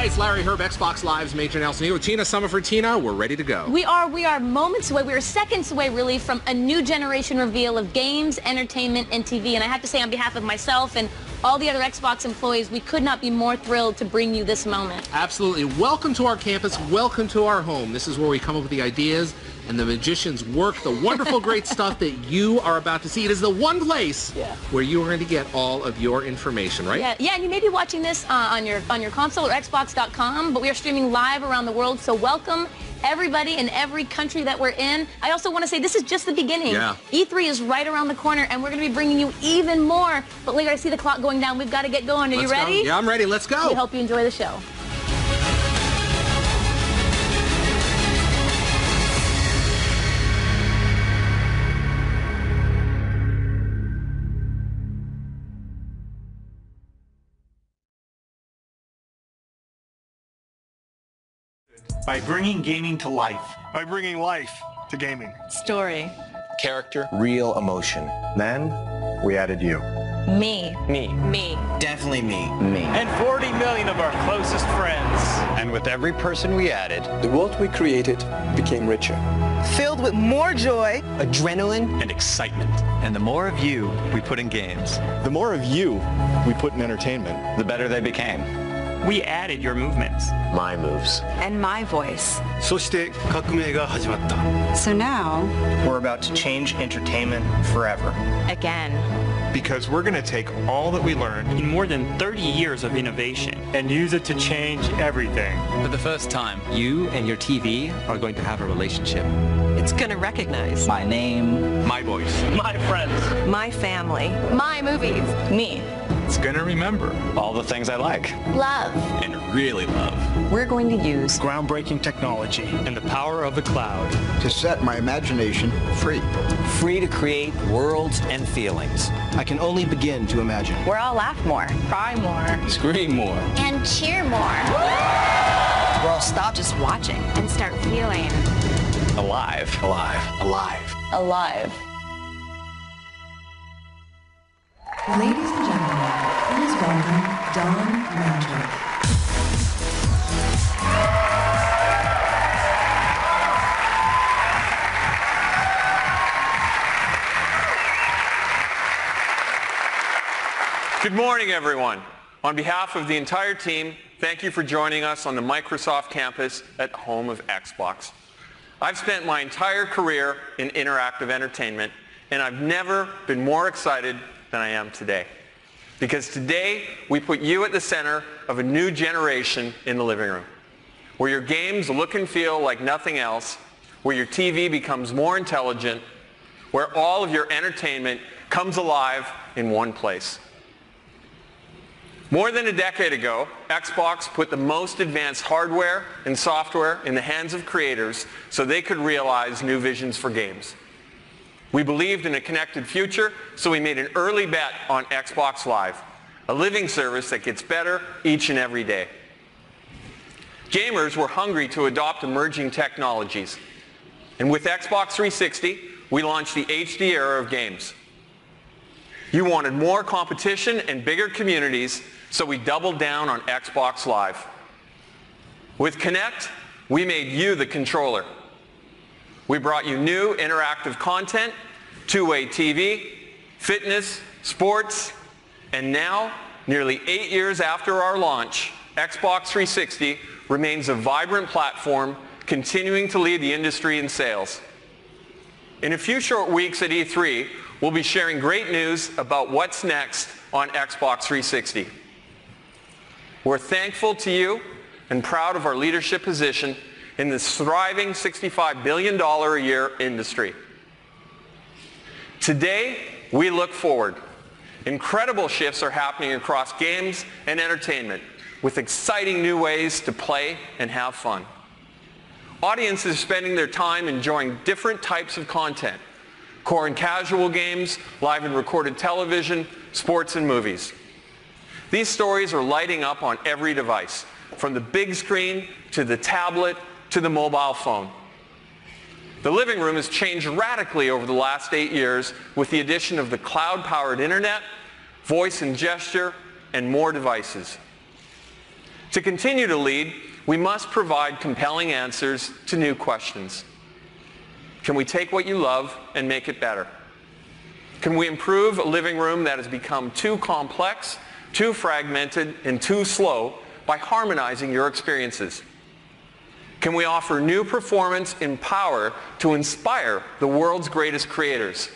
it's Larry Herb, Xbox Live's Major Nelson here with Tina Summerford. Tina, we're ready to go. We are moments away. We are seconds away, really, from a new generation reveal of games, entertainment, and TV. And I have to say, on behalf of myself and all the other Xbox employees, we could not be more thrilled to bring you this moment. Absolutely. Welcome to our campus. Welcome to our home. This is where we come up with the ideas and the magicians work the wonderful, great stuff that you are about to see. It is the one place where you are going to get all of your information, right? Yeah, and you may be watching this on your console or Xbox.com, but we are streaming live around the world, so welcome everybody in every country that we're in. I also want to say this is just the beginning. Yeah. E3 is right around the corner, and we're going to be bringing you even more. But later, I see the clock going down. We've got to get going. Are you ready? Yeah, I'm ready. Let's go. We hope you enjoy the show. By bringing gaming to life. By bringing life to gaming. Story. Character. Real emotion. Then we added you. Me. Me. Me. Definitely me. Me. And 40 million of our closest friends. And with every person we added, The world we created became richer. Filled with more joy, adrenaline, and excitement. And the more of you we put in games, The more of you we put in entertainment, the better they became. We added your movements. My moves. And my voice. そして革命が始まった。 So now, We're about to change entertainment forever. again. because we're going to take all that we learned In more than 30 years of innovation. And use it to change everything. for the first time. You and your TV are going to have a relationship. It's gonna recognize My name. My voice. My friends. my family, my movies, me. It's going to remember All the things I like. Love. and really love. We're going to use Groundbreaking technology. And the power of the cloud. To set my imagination free. Free to create worlds and feelings. I can only begin to imagine. where I'll laugh more, cry more, Scream more. And cheer more. where I'll stop just watching and start feeling Alive. Alive. Alive. alive. Ladies and gentlemen, please welcome Don Magic. Good morning, everyone. On behalf of the entire team, thank you for joining us on the Microsoft campus at home of Xbox. I've spent my entire career in interactive entertainment, and I've never been more excited than I am today. Because today, we put you at the center of a new generation in the living room, where your games look and feel like nothing else, where your TV becomes more intelligent, where all of your entertainment comes alive in one place. More than a decade ago, Xbox put the most advanced hardware and software in the hands of creators so they could realize new visions for games. We believed in a connected future, so we made an early bet on Xbox Live, a living service that gets better each and every day. Gamers were hungry to adopt emerging technologies. And with Xbox 360, we launched the HD era of games. You wanted more competition and bigger communities, so we doubled down on Xbox Live. With Kinect, we made you the controller. We brought you new interactive content, two-way TV, fitness, sports, and now, nearly 8 years after our launch, Xbox 360 remains a vibrant platform, continuing to lead the industry in sales. In a few short weeks at E3, we'll be sharing great news about what's next on Xbox 360. We're thankful to you and proud of our leadership position in this thriving $65 billion a year industry. Today, we look forward. Incredible shifts are happening across games and entertainment, with exciting new ways to play and have fun. Audiences are spending their time enjoying different types of content: core and casual games, live and recorded television, sports and movies. These stories are lighting up on every device, from the big screen to the tablet to the mobile phone. The living room has changed radically over the last 8 years with the addition of the cloud-powered internet, voice and gesture, and more devices. To continue to lead, we must provide compelling answers to new questions. Can we take what you love and make it better? Can we improve a living room that has become too complex, too fragmented, and too slow by harmonizing your experiences? Can we offer new performance and power to inspire the world's greatest creators?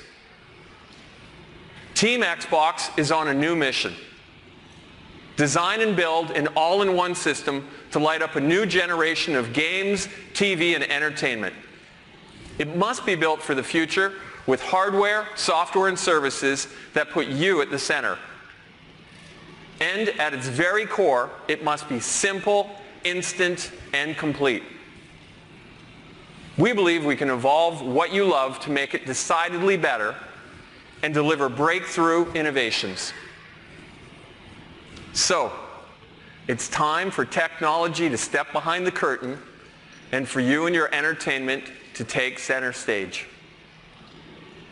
Team Xbox is on a new mission. Design and build an all-in-one system to light up a new generation of games, TV, and entertainment. It must be built for the future with hardware, software, and services that put you at the center. And at its very core, it must be simple, instant, and complete. We believe we can evolve what you love to make it decidedly better and deliver breakthrough innovations. So, it's time for technology to step behind the curtain and for you and your entertainment to take center stage.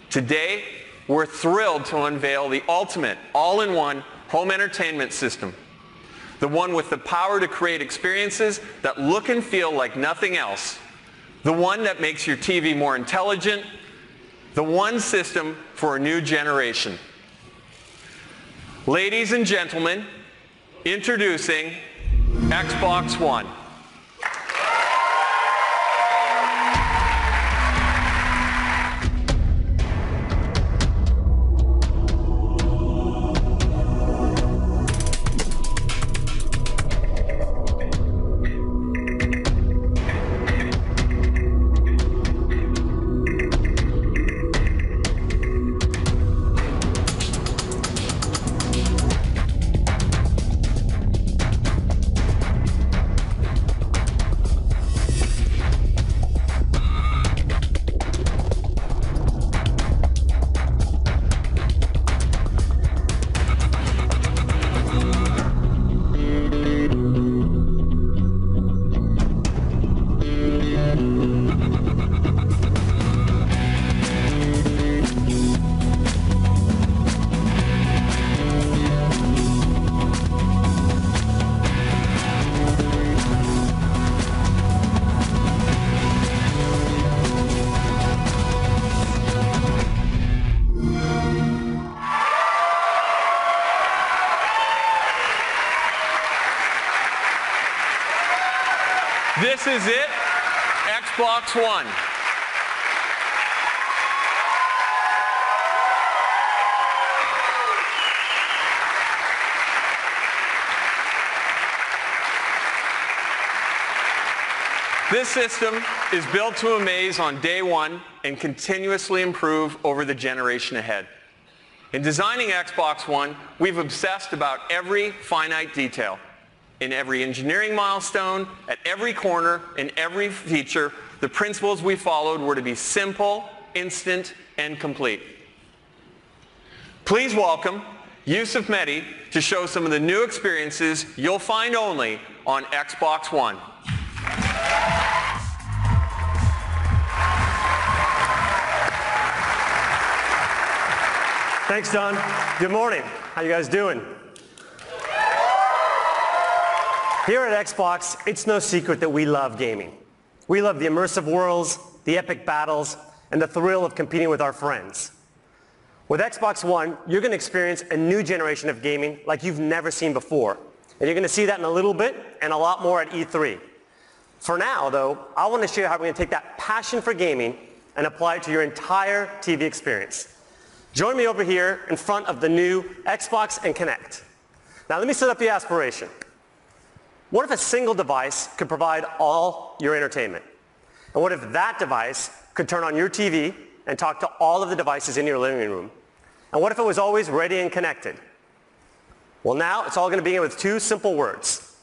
Today, we're thrilled to unveil the ultimate all-in-one home entertainment system. The one with the power to create experiences that look and feel like nothing else. The one that makes your TV more intelligent. The one system for a new generation. Ladies and gentlemen, introducing Xbox One. This is it, Xbox One. This system is built to amaze on day one and continuously improve over the generation ahead. In designing Xbox One, we've obsessed about every finite detail. In every engineering milestone, at every corner, in every feature, the principles we followed were to be simple, instant, and complete. Please welcome Yusuf Mehdi to show some of the new experiences you'll find only on Xbox One. Thanks, Don. Good morning. How you guys doing? Here at Xbox, it's no secret that we love gaming. We love the immersive worlds, the epic battles, and the thrill of competing with our friends. With Xbox One, you're going to experience a new generation of gaming like you've never seen before. And you're going to see that in a little bit and a lot more at E3. For now, though, I want to show you how we're going to take that passion for gaming and apply it to your entire TV experience. Join me over here in front of the new Xbox and Kinect. Now let me set up the aspiration. What if a single device could provide all your entertainment? And what if that device could turn on your TV and talk to all of the devices in your living room? And what if it was always ready and connected? Well, now it's all going to begin with two simple words.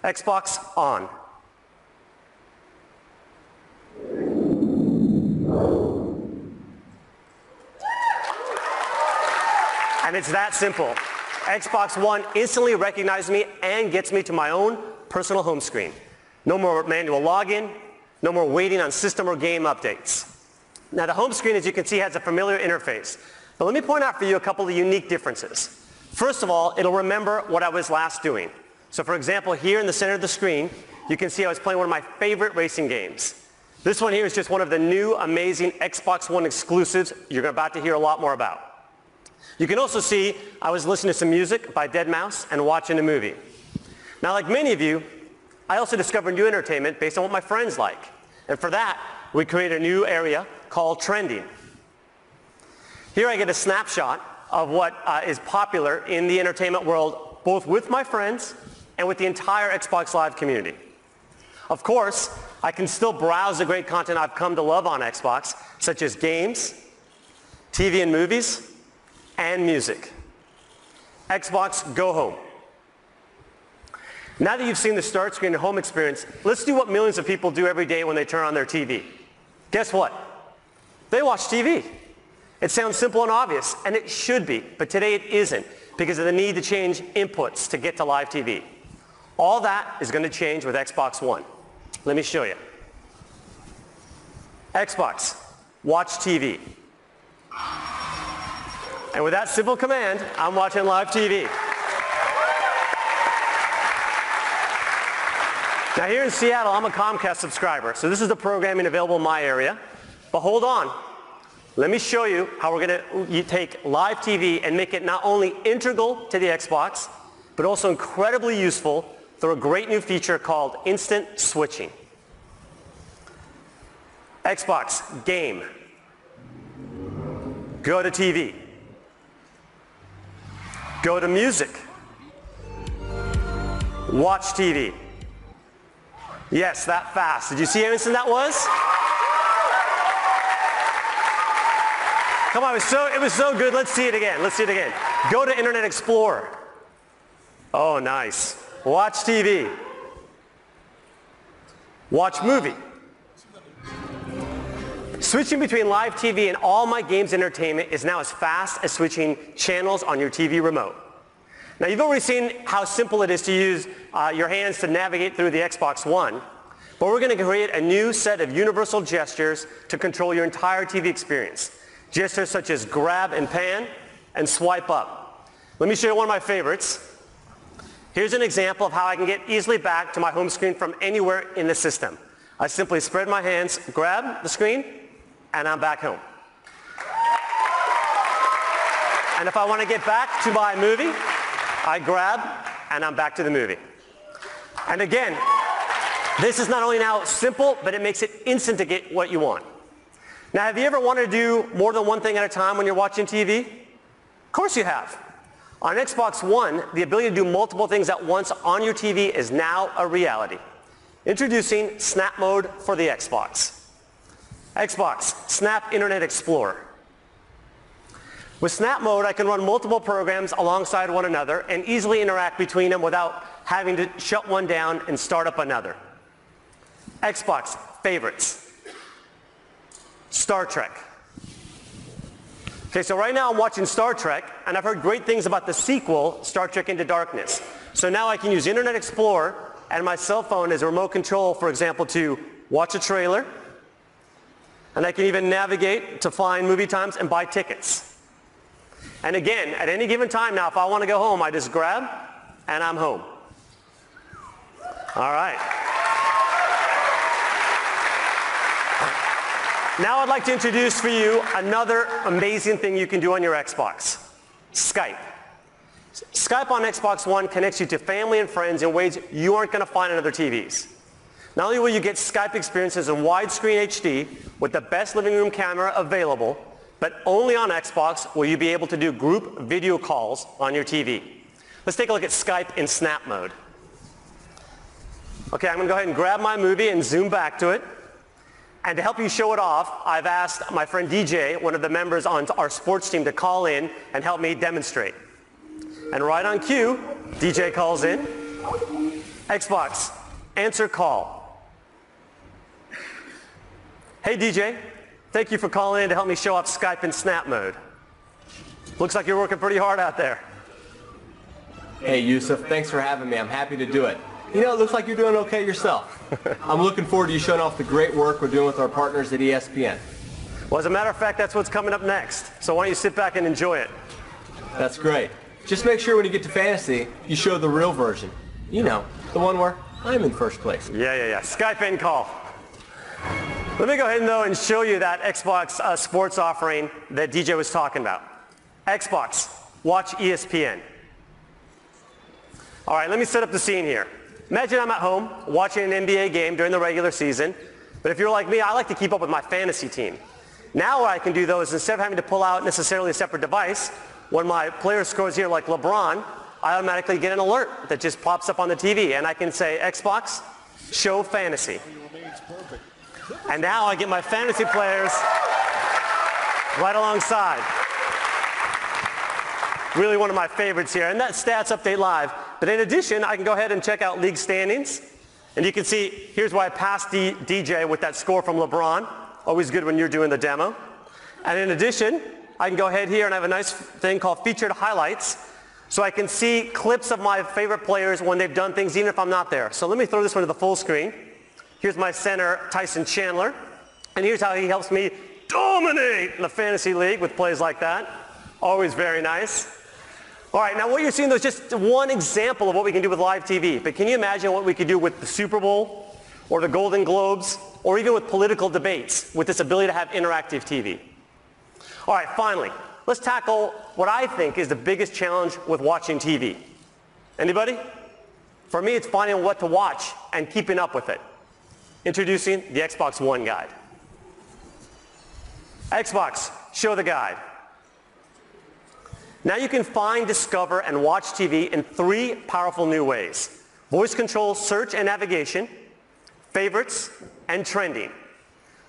Xbox on. And it's that simple. Xbox One instantly recognizes me and gets me to my own personal home screen. No more manual login, no more waiting on system or game updates. Now the home screen, as you can see, has a familiar interface. But let me point out for you a couple of unique differences. First of all, it'll remember what I was last doing. So for example, here in the center of the screen, you can see I was playing one of my favorite racing games. This one here is just one of the new amazing Xbox One exclusives you're about to hear a lot more about. You can also see I was listening to some music by Deadmau5 and watching a movie. Now, like many of you, I also discovered new entertainment based on what my friends like. And for that, we created a new area called Trending. Here I get a snapshot of what is popular in the entertainment world, both with my friends and with the entire Xbox Live community. Of course, I can still browse the great content I've come to love on Xbox, such as games, TV and movies, and music. Xbox Go Home. Now that you've seen the start screen and home experience, let's do what millions of people do every day when they turn on their TV. Guess what? They watch TV. It sounds simple and obvious, and it should be, but today it isn't because of the need to change inputs to get to live TV. All that is going to change with Xbox One. Let me show you. Xbox, watch TV. And with that simple command, I'm watching live TV. Now here in Seattle, I'm a Comcast subscriber, so this is the programming available in my area. But hold on. Let me show you how we're going to take live TV and make it not only integral to the Xbox, but also incredibly useful through a great new feature called Instant Switching. Xbox, game. Go to TV. Go to music. Watch TV. Yes, that fast. Did you see how instant that was? Come on, it was so good. Let's see it again. Let's see it again. Go to Internet Explorer. Oh, nice. Watch TV. Watch movie. Switching between live TV and all my games entertainment is now as fast as switching channels on your TV remote. Now you've already seen how simple it is to use your hands to navigate through the Xbox One, but we're going to create a new set of universal gestures to control your entire TV experience. Gestures such as grab and pan and swipe up. Let me show you one of my favorites. Here's an example of how I can get easily back to my home screen from anywhere in the system. I simply spread my hands, grab the screen, and I'm back home. And if I want to get back to my movie, I grab and I'm back to the movie. And again, this is not only now simple, but it makes it instant to get what you want. Now, have you ever wanted to do more than one thing at a time when you're watching TV? Of course you have. On Xbox One, the ability to do multiple things at once on your TV is now a reality. Introducing Snap Mode for the Xbox. Xbox, Snap Internet Explorer. With Snap Mode, I can run multiple programs alongside one another and easily interact between them without having to shut one down and start up another. Xbox, Favorites. Star Trek. Okay, so right now I'm watching Star Trek, and I've heard great things about the sequel, Star Trek Into Darkness. So now I can use Internet Explorer and my cell phone as a remote control, for example, to watch a trailer, and I can even navigate to find movie times and buy tickets. And again, at any given time now, if I want to go home, I just grab, and I'm home. All right. Now I'd like to introduce for you another amazing thing you can do on your Xbox. Skype. Skype on Xbox One connects you to family and friends in ways you aren't going to find on other TVs. Not only will you get Skype experiences in widescreen HD with the best living room camera available, but only on Xbox will you be able to do group video calls on your TV. Let's take a look at Skype in Snap Mode. Okay, I'm going to go ahead and grab my movie and zoom back to it. And to help you show it off, I've asked my friend DJ, one of the members on our sports team, to call in and help me demonstrate. And right on cue, DJ calls in. Xbox, answer call. Hey DJ, thank you for calling in to help me show off Skype in Snap Mode. Looks like you're working pretty hard out there. Hey Yusuf, thanks for having me. I'm happy to do it. You know, it looks like you're doing okay yourself. I'm looking forward to you showing off the great work we're doing with our partners at ESPN. Well, as a matter of fact, that's what's coming up next. So why don't you sit back and enjoy it? That's great. Just make sure when you get to fantasy, you show the real version. You know, the one where I'm in first place. Yeah. Skype in call. Let me go ahead though and show you that Xbox sports offering that DJ was talking about. Xbox, watch ESPN. All right, let me set up the scene here. Imagine I'm at home watching an NBA game during the regular season, but if you're like me, I like to keep up with my fantasy team. Now what I can do though is instead of having to pull out necessarily a separate device, when my player scores here like LeBron, I automatically get an alert that just pops up on the TV and I can say, Xbox, show fantasy. And now I get my fantasy players right alongside. Really one of my favorites here. And that's Stats Update Live. But in addition, I can go ahead and check out league standings. And you can see, here's where I passed DJ with that score from LeBron. Always good when you're doing the demo. And in addition, I can go ahead here and I have a nice thing called Featured Highlights. So I can see clips of my favorite players when they've done things, even if I'm not there. So let me throw this one to the full screen. Here's my center, Tyson Chandler. And here's how he helps me dominate in the fantasy league with plays like that. Always very nice. All right, now what you're seeing though is just one example of what we can do with live TV. But can you imagine what we could do with the Super Bowl or the Golden Globes or even with political debates with this ability to have interactive TV? All right, finally, let's tackle what I think is the biggest challenge with watching TV. Anybody? For me, it's finding what to watch and keeping up with it. Introducing the Xbox One Guide. Xbox, show the guide. Now you can find, discover, and watch TV in 3 powerful new ways. Voice control, search, and navigation, favorites, and trending.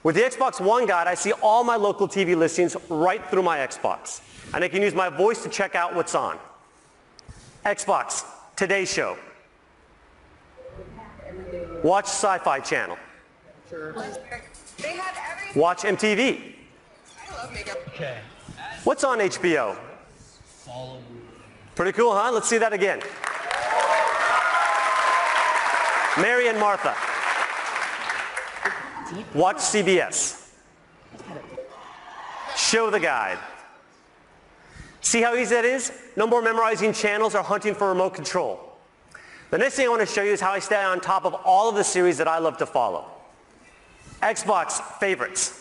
With the Xbox One Guide, I see all my local TV listings right through my Xbox. And I can use my voice to check out what's on. Xbox, Today Show. Watch Sci-Fi Channel. Watch MTV. Okay. What's on HBO? Pretty cool, huh? Let's see that again. Mary and Martha. Watch CBS. Show the guide. See how easy that is? No more memorizing channels or hunting for remote control. The next thing I want to show you is how I stay on top of all of the series that I love to follow. Xbox Favorites.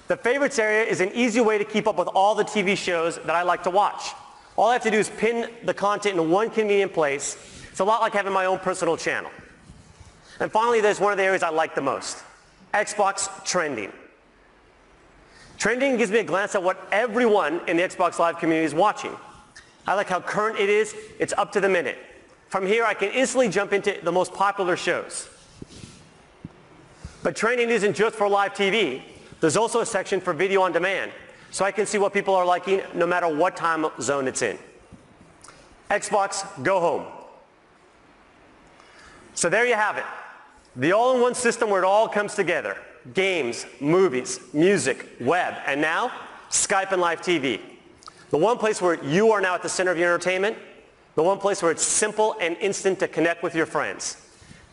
The favorites area is an easy way to keep up with all the TV shows that I like to watch. All I have to do is pin the content in one convenient place. It's a lot like having my own personal channel. And finally, there's one of the areas I like the most. Xbox Trending. Trending gives me a glance at what everyone in the Xbox Live community is watching. I like how current it is. It's up to the minute. From here, I can instantly jump into the most popular shows. But Trending isn't just for live TV. There's also a section for video on demand, so I can see what people are liking no matter what time zone it's in. Xbox Go Home. So there you have it. The all-in-one system where it all comes together. Games, movies, music, web, and now Skype and live TV. The one place where you are now at the center of your entertainment. The one place where it's simple and instant to connect with your friends.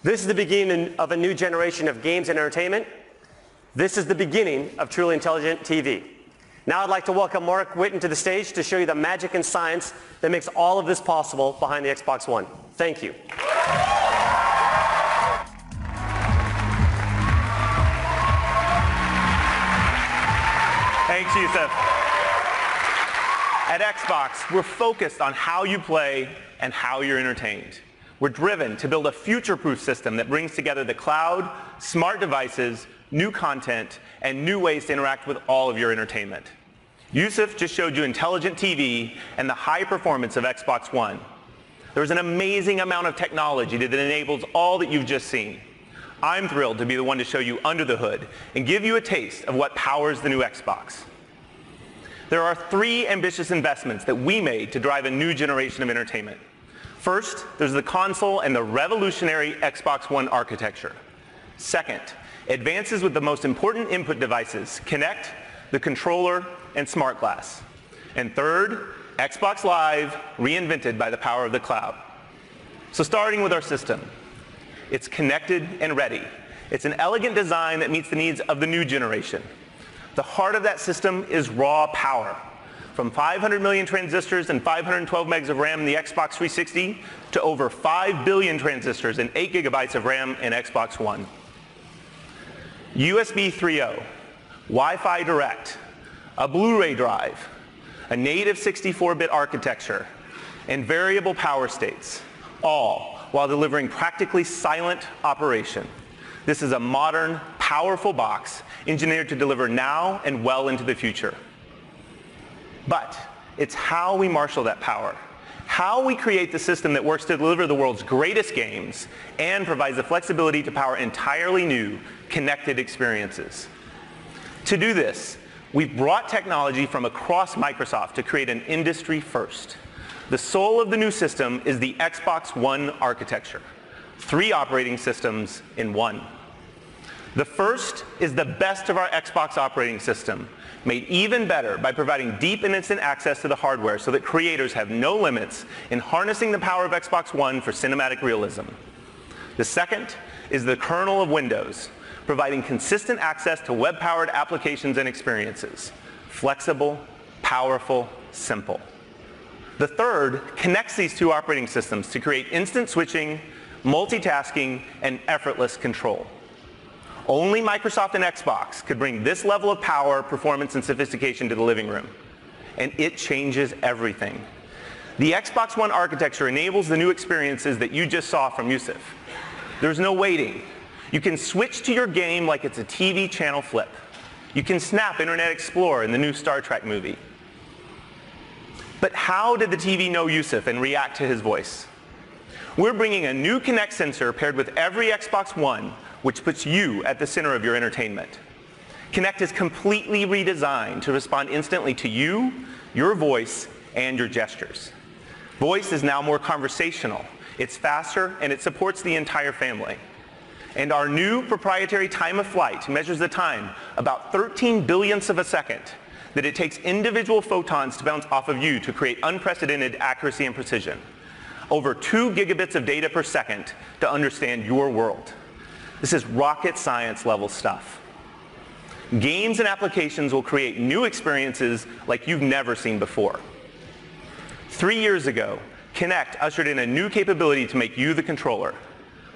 This is the beginning of a new generation of games and entertainment. This is the beginning of truly intelligent TV. Now I'd like to welcome Mark Whitten to the stage to show you the magic and science that makes all of this possible behind the Xbox One. Thank you. Thanks, Yusuf. At Xbox, we're focused on how you play and how you're entertained. We're driven to build a future-proof system that brings together the cloud, smart devices, new content, and new ways to interact with all of your entertainment. Yusuf just showed you intelligent TV and the high performance of Xbox One. There's an amazing amount of technology that enables all that you've just seen. I'm thrilled to be the one to show you under the hood and give you a taste of what powers the new Xbox. There are 3 ambitious investments that we made to drive a new generation of entertainment. First, there's the console and the revolutionary Xbox One architecture. Second, advances with the most important input devices, Kinect, the controller, and Smart Glass. And third, Xbox Live, reinvented by the power of the cloud. So starting with our system, it's connected and ready. It's an elegant design that meets the needs of the new generation. The heart of that system is raw power. from 500 million transistors and 512 megs of RAM in the Xbox 360 to over 5 billion transistors and 8 gigabytes of RAM in Xbox One. USB 3.0, Wi-Fi Direct, a Blu-ray drive, a native 64-bit architecture, and variable power states, all while delivering practically silent operation. This is a modern, powerful box engineered to deliver now and well into the future. But it's how we marshal that power, how we create the system that works to deliver the world's greatest games and provides the flexibility to power entirely new, connected experiences. To do this, we've brought technology from across Microsoft to create an industry first. The soul of the new system is the Xbox One architecture. 3 operating systems in one. The first is the best of our Xbox operating system, made even better by providing deep and instant access to the hardware so that creators have no limits in harnessing the power of Xbox One for cinematic realism. The second is the kernel of Windows, providing consistent access to web-powered applications and experiences. Flexible, powerful, simple. The third connects these 2 operating systems to create instant switching, multitasking, and effortless control. Only Microsoft and Xbox could bring this level of power, performance, and sophistication to the living room. And it changes everything. The Xbox One architecture enables the new experiences that you just saw from Yusuf. There's no waiting. You can switch to your game like it's a TV channel flip. You can snap Internet Explorer in the new Star Trek movie. But how did the TV know Yusuf and react to his voice? We're bringing a new Kinect sensor paired with every Xbox One, which puts you at the center of your entertainment. Kinect is completely redesigned to respond instantly to you, your voice, and your gestures. Voice is now more conversational, it's faster, and it supports the entire family. And our new proprietary time of flight measures the time about 13 billionths of a second that it takes individual photons to bounce off of you to create unprecedented accuracy and precision. Over 2 gigabits of data per second to understand your world. This is rocket science level stuff. Games and applications will create new experiences like you've never seen before. 3 years ago, Kinect ushered in a new capability to make you the controller.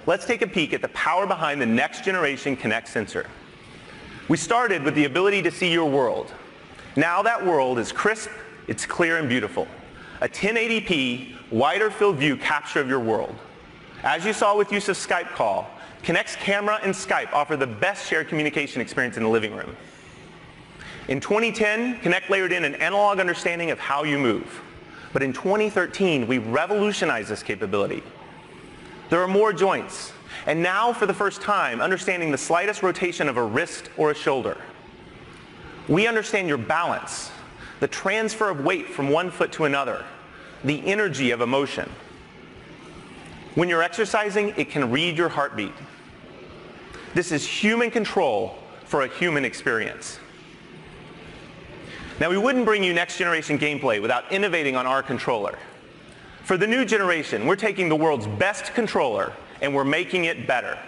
Let's take a peek at the power behind the next generation Kinect sensor. We started with the ability to see your world. Now that world is crisp, it's clear and beautiful. A 1080p, wider field view capture of your world. As you saw with Yusuf's Skype call, Kinect's camera and Skype offer the best shared communication experience in the living room. In 2010, Kinect layered in an analog understanding of how you move. But in 2013, we revolutionized this capability. There are more joints, and now for the first time, understanding the slightest rotation of a wrist or a shoulder. We understand your balance, the transfer of weight from one foot to another, the energy of emotion. When you're exercising, it can read your heartbeat. This is human control for a human experience. Now, we wouldn't bring you next generation gameplay without innovating on our controller. For the new generation, we're taking the world's best controller and we're making it better.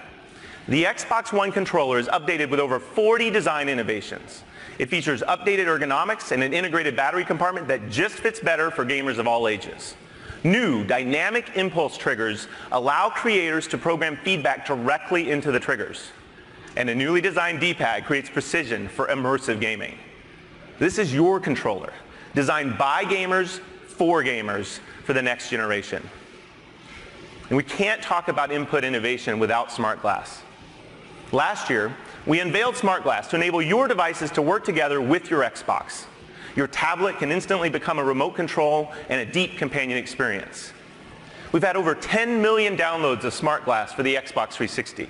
The Xbox One controller is updated with over 40 design innovations. It features updated ergonomics and an integrated battery compartment that just fits better for gamers of all ages. New dynamic impulse triggers allow creators to program feedback directly into the triggers. And a newly designed D-pad creates precision for immersive gaming. This is your controller, designed by gamers for gamers for the next generation. And we can't talk about input innovation without Smart Glass. Last year, we unveiled Smart Glass to enable your devices to work together with your Xbox. Your tablet can instantly become a remote control and a deep companion experience. We've had over 10 million downloads of Smart Glass for the Xbox 360.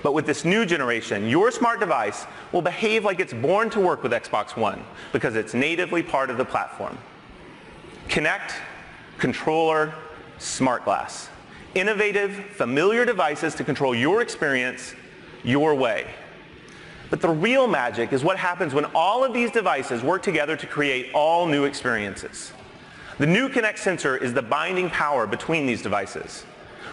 But with this new generation, your smart device will behave like it's born to work with Xbox One because it's natively part of the platform. Kinect, controller, Smart Glass. Innovative, familiar devices to control your experience your way. But the real magic is what happens when all of these devices work together to create all new experiences. The new Kinect sensor is the binding power between these devices.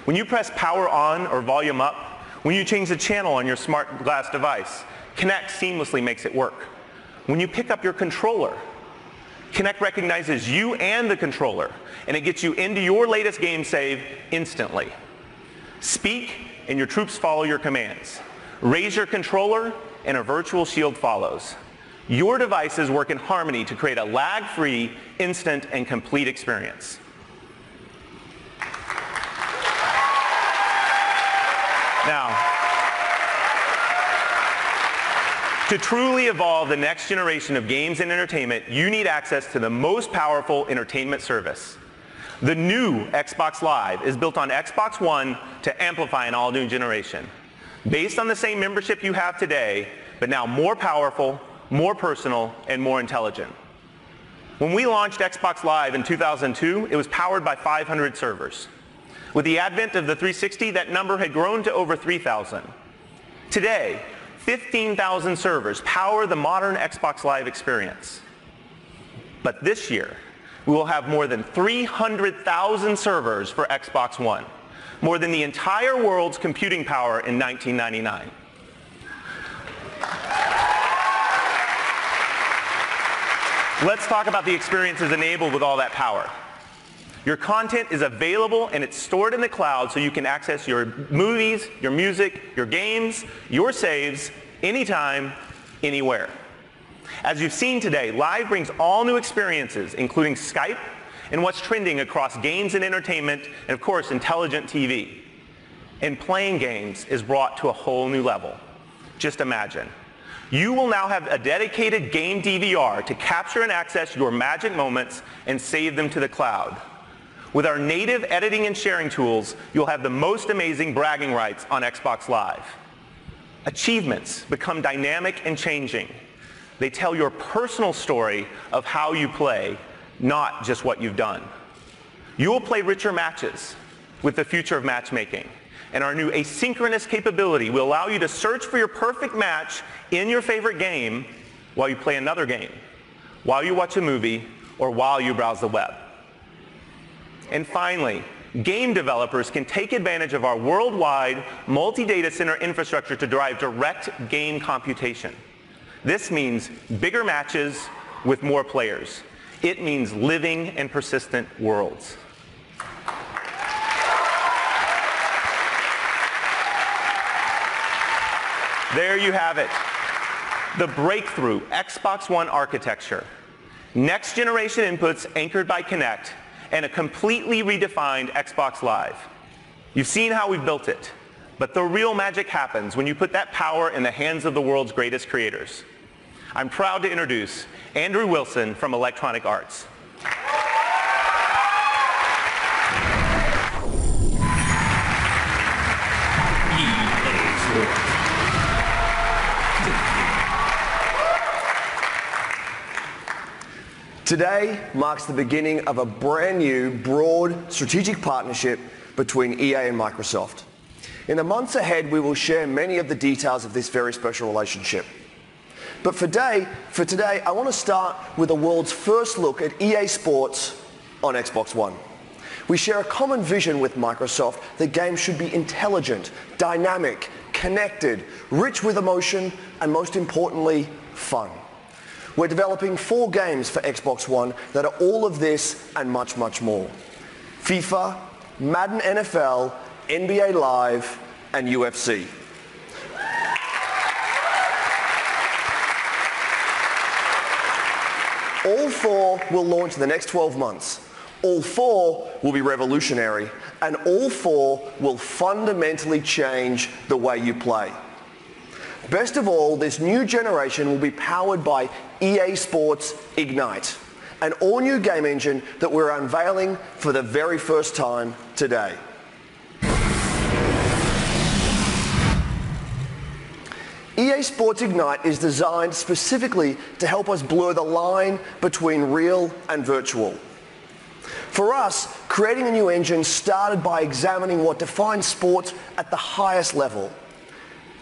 When you press power on or volume up, when you change the channel on your Smart Glass device, Kinect seamlessly makes it work. When you pick up your controller, Kinect recognizes you and the controller, and it gets you into your latest game save instantly. Speak, and your troops follow your commands. Raise your controller, and a virtual shield follows. Your devices work in harmony to create a lag-free, instant, and complete experience. Now, to truly evolve the next generation of games and entertainment, you need access to the most powerful entertainment service. The new Xbox Live is built on Xbox One to amplify an all-new generation. Based on the same membership you have today, but now more powerful, more personal, and more intelligent. When we launched Xbox Live in 2002, it was powered by 500 servers. With the advent of the 360, that number had grown to over 3,000. Today, 15,000 servers power the modern Xbox Live experience. But this year, we will have more than 300,000 servers for Xbox One, more than the entire world's computing power in 1999. Let's talk about the experiences enabled with all that power. Your content is available and it's stored in the cloud so you can access your movies, your music, your games, your saves, anytime, anywhere. As you've seen today, Live brings all new experiences, including Skype and what's trending across games and entertainment, and of course, intelligent TV. And playing games is brought to a whole new level. Just imagine. You will now have a dedicated game DVR to capture and access your magic moments and save them to the cloud. With our native editing and sharing tools, you'll have the most amazing bragging rights on Xbox Live. Achievements become dynamic and changing. They tell your personal story of how you play, not just what you've done. You will play richer matches with the future of matchmaking. And our new asynchronous capability will allow you to search for your perfect match in your favorite game while you play another game, while you watch a movie, or while you browse the web. And finally, game developers can take advantage of our worldwide multi-data center infrastructure to drive direct game computation. This means bigger matches with more players. It means living and persistent worlds. There you have it. The breakthrough Xbox One architecture. Next generation inputs anchored by Kinect, and a completely redefined Xbox Live. You've seen how we've built it, but the real magic happens when you put that power in the hands of the world's greatest creators. I'm proud to introduce Andrew Wilson from Electronic Arts. Today marks the beginning of a brand new, broad, strategic partnership between EA and Microsoft. In the months ahead, we will share many of the details of this very special relationship. But for today, I want to start with the world's first look at EA Sports on Xbox One. We share a common vision with Microsoft that games should be intelligent, dynamic, connected, rich with emotion, and most importantly, fun. We're developing 4 games for Xbox One that are all of this and much, much more. FIFA, Madden NFL, NBA Live, and UFC. All 4 will launch in the next 12 months. All 4 will be revolutionary, and all 4 will fundamentally change the way you play. Best of all, this new generation will be powered by EA Sports Ignite, an all-new game engine that we're unveiling for the very first time today. EA Sports Ignite is designed specifically to help us blur the line between real and virtual. For us, creating a new engine started by examining what defines sports at the highest level.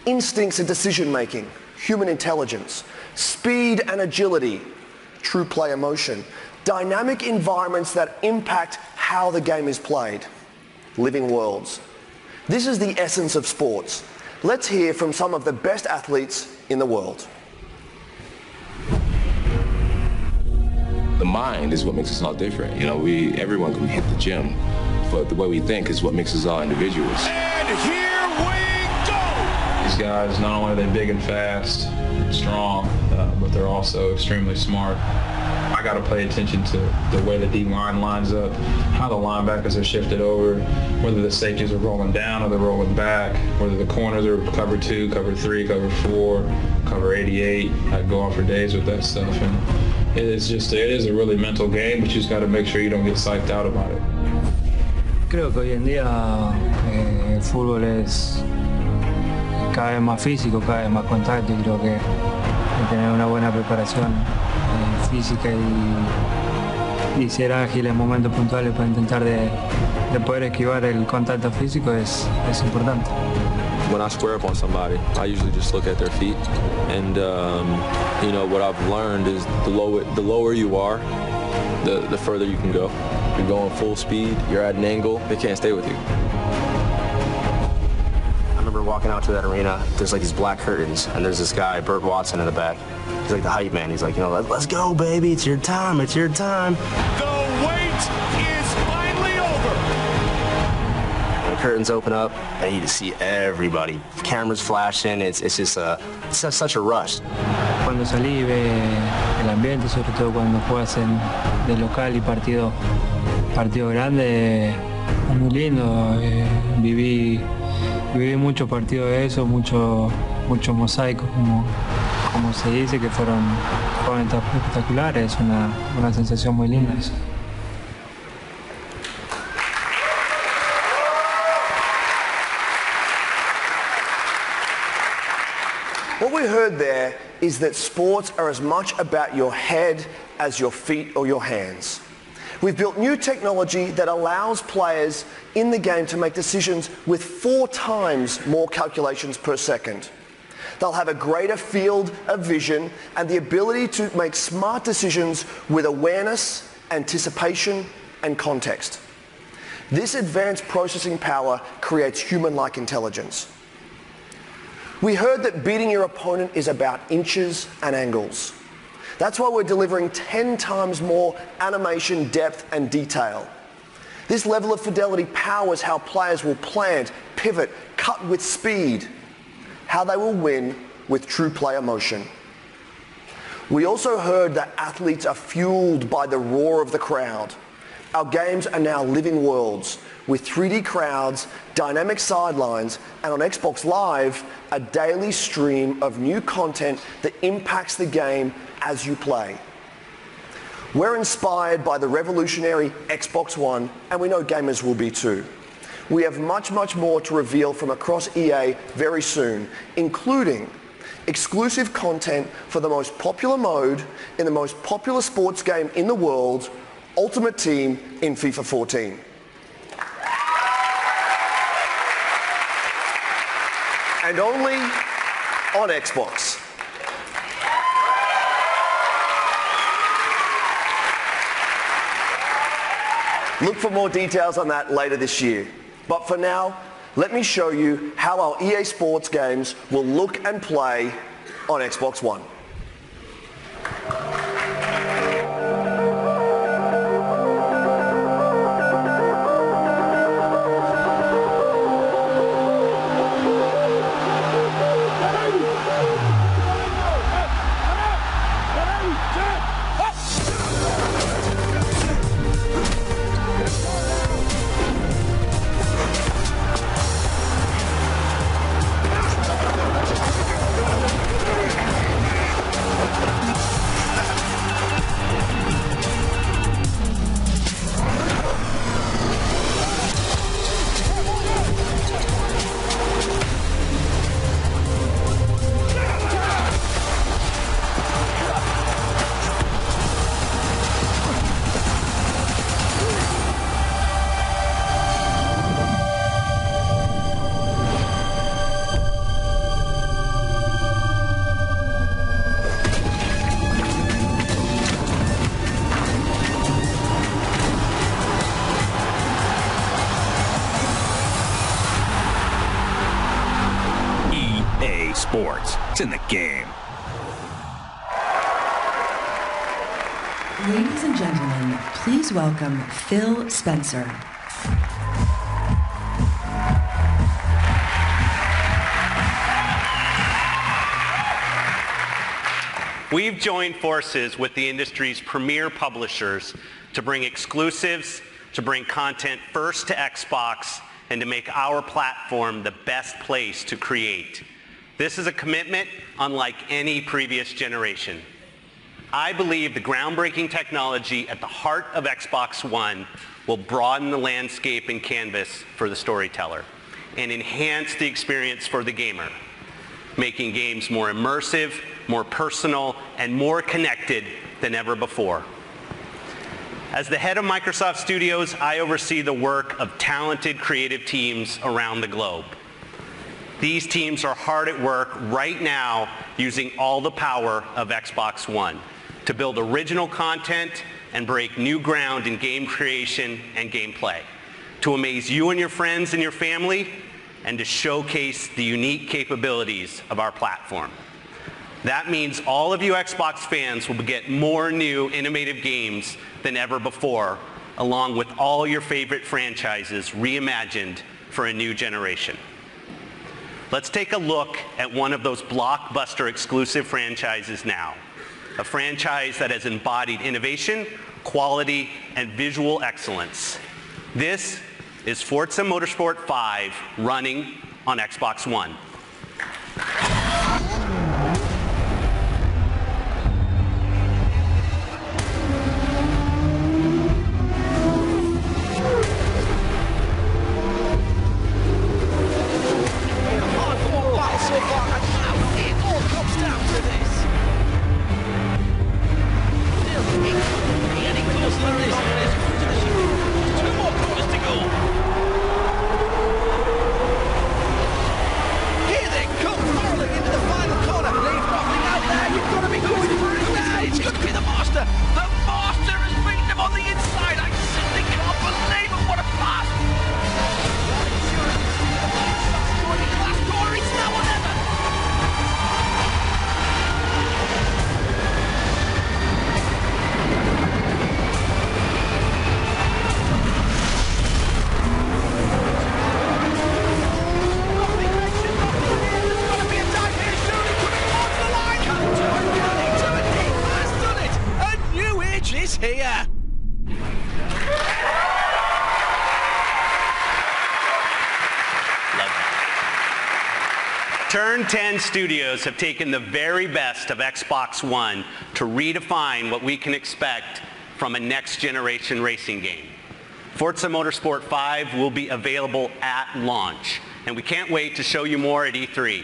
Instincts and decision-making, human intelligence, speed and agility, true play emotion, dynamic environments that impact how the game is played, living worlds. This is the essence of sports. Let's hear from some of the best athletes in the world. The mind is what makes us all different. You know, everyone can hit the gym, but the way we think is what makes us all individuals. And here we go! These guys, not only are they big and fast, strong, but they're also extremely smart. I got to pay attention to the way the D-line lines up, how the linebackers are shifted over, whether the safeties are rolling down or they're rolling back, whether the corners are cover 2, cover 3, cover 4, cover 88. I go on for days with that stuff, and it is a really mental game, but you just got to make sure you don't get psyched out about it. Creo que hoy en día el fútbol es cada vez más físico, cada vez más contacto, y creo que tener una buena preparación física y ser ágil en momentos puntuales para intentar de poder esquivar el contacto físico es importante. When I square up on somebody, I usually just look at their feet, and you know, what I've learned is the lower you are, the further you can go. You're going full speed, you're at an angle, they can't stay with you. I remember walking out to that arena, there's like these black curtains, and there's this guy, Burt Watson, in the back. He's like the hype man. He's like, you know, let's go, baby, it's your time, it's your time. The wait is finally over. And the curtains open up, and you just see everybody. Cameras flashing, it's just it's such a rush. Cuando salí ve el ambiente, sobre todo cuando juegas de local y partido grande, es muy lindo. Viví muchos partidos de eso, mucho mosaico, como se dice, que fueron espectaculares. Es una sensación muy linda eso. What we heard there is that sports are as much about your head as your feet or your hands. We've built new technology that allows players in the game to make decisions with 4 times more calculations per second. They'll have a greater field of vision and the ability to make smart decisions with awareness, anticipation, and context. This advanced processing power creates human-like intelligence. We heard that beating your opponent is about inches and angles. That's why we're delivering 10 times more animation, depth, and detail. This level of fidelity powers how players will plant, pivot, cut with speed, how they will win with true play emotion. We also heard that athletes are fueled by the roar of the crowd. Our games are now living worlds with 3D crowds, dynamic sidelines, and on Xbox Live, a daily stream of new content that impacts the game as you play. We're inspired by the revolutionary Xbox One, and we know gamers will be too. We have much, much more to reveal from across EA very soon, including exclusive content for the most popular mode in the most popular sports game in the world, Ultimate Team in FIFA 14. And only on Xbox. Look for more details on that later this year. But for now, let me show you how our EA Sports games will look and play on Xbox One. Sports. It's in the game. Ladies and gentlemen, please welcome Phil Spencer. We've joined forces with the industry's premier publishers to bring exclusives, to bring content first to Xbox, and to make our platform the best place to create. This is a commitment unlike any previous generation. I believe the groundbreaking technology at the heart of Xbox One will broaden the landscape and canvas for the storyteller and enhance the experience for the gamer, making games more immersive, more personal, and more connected than ever before. As the head of Microsoft Studios, I oversee the work of talented creative teams around the globe. These teams are hard at work right now using all the power of Xbox One to build original content and break new ground in game creation and gameplay, to amaze you and your friends and your family, and to showcase the unique capabilities of our platform. That means all of you Xbox fans will get more new, innovative games than ever before, along with all your favorite franchises reimagined for a new generation. Let's take a look at one of those blockbuster exclusive franchises now, a franchise that has embodied innovation, quality, and visual excellence. This is Forza Motorsport 5 running on Xbox One. Here. Turn 10 Studios have taken the very best of Xbox One to redefine what we can expect from a next-generation racing game. Forza Motorsport 5 will be available at launch, and we can't wait to show you more at E3.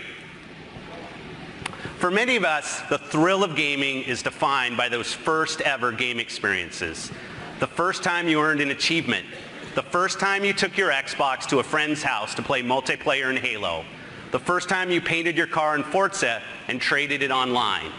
For many of us, the thrill of gaming is defined by those first ever game experiences. The first time you earned an achievement, the first time you took your Xbox to a friend's house to play multiplayer in Halo, the first time you painted your car in Forza and traded it online.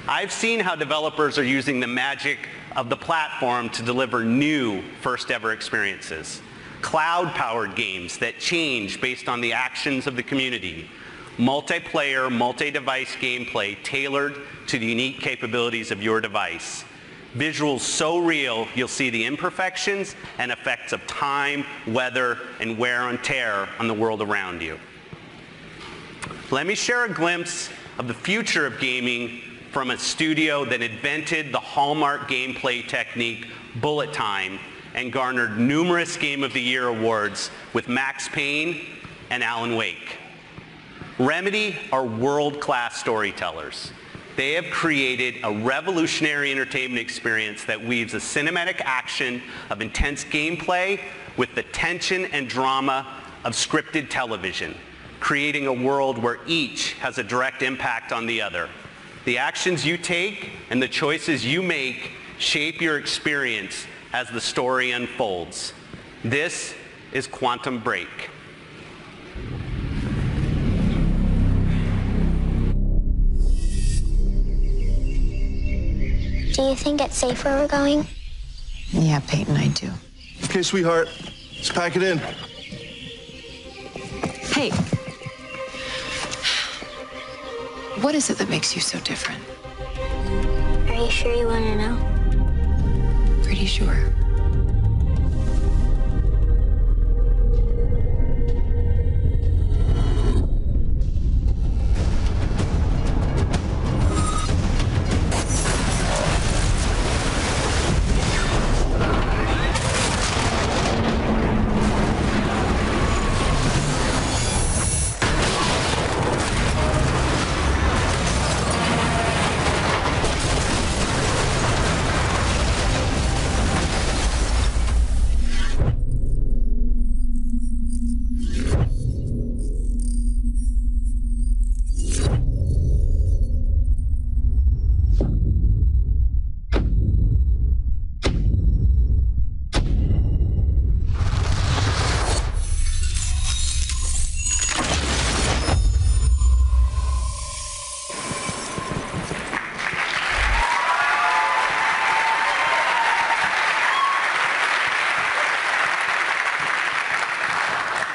I've seen how developers are using the magic of the platform to deliver new first ever experiences. Cloud-powered games that change based on the actions of the community. Multiplayer, multi-device gameplay tailored to the unique capabilities of your device. Visuals so real, you'll see the imperfections and effects of time, weather, and wear and tear on the world around you. Let me share a glimpse of the future of gaming from a studio that invented the hallmark gameplay technique, bullet time, and garnered numerous Game of the Year awards with Max Payne and Alan Wake. Remedy are world-class storytellers. They have created a revolutionary entertainment experience that weaves a cinematic action of intense gameplay with the tension and drama of scripted television, creating a world where each has a direct impact on the other. The actions you take and the choices you make shape your experience as the story unfolds. This is Quantum Break. Do you think it's safe where we're going? Yeah, Peyton, I do. Okay, sweetheart, let's pack it in. Hey. What is it that makes you so different? Are you sure you want to know? pretty sure.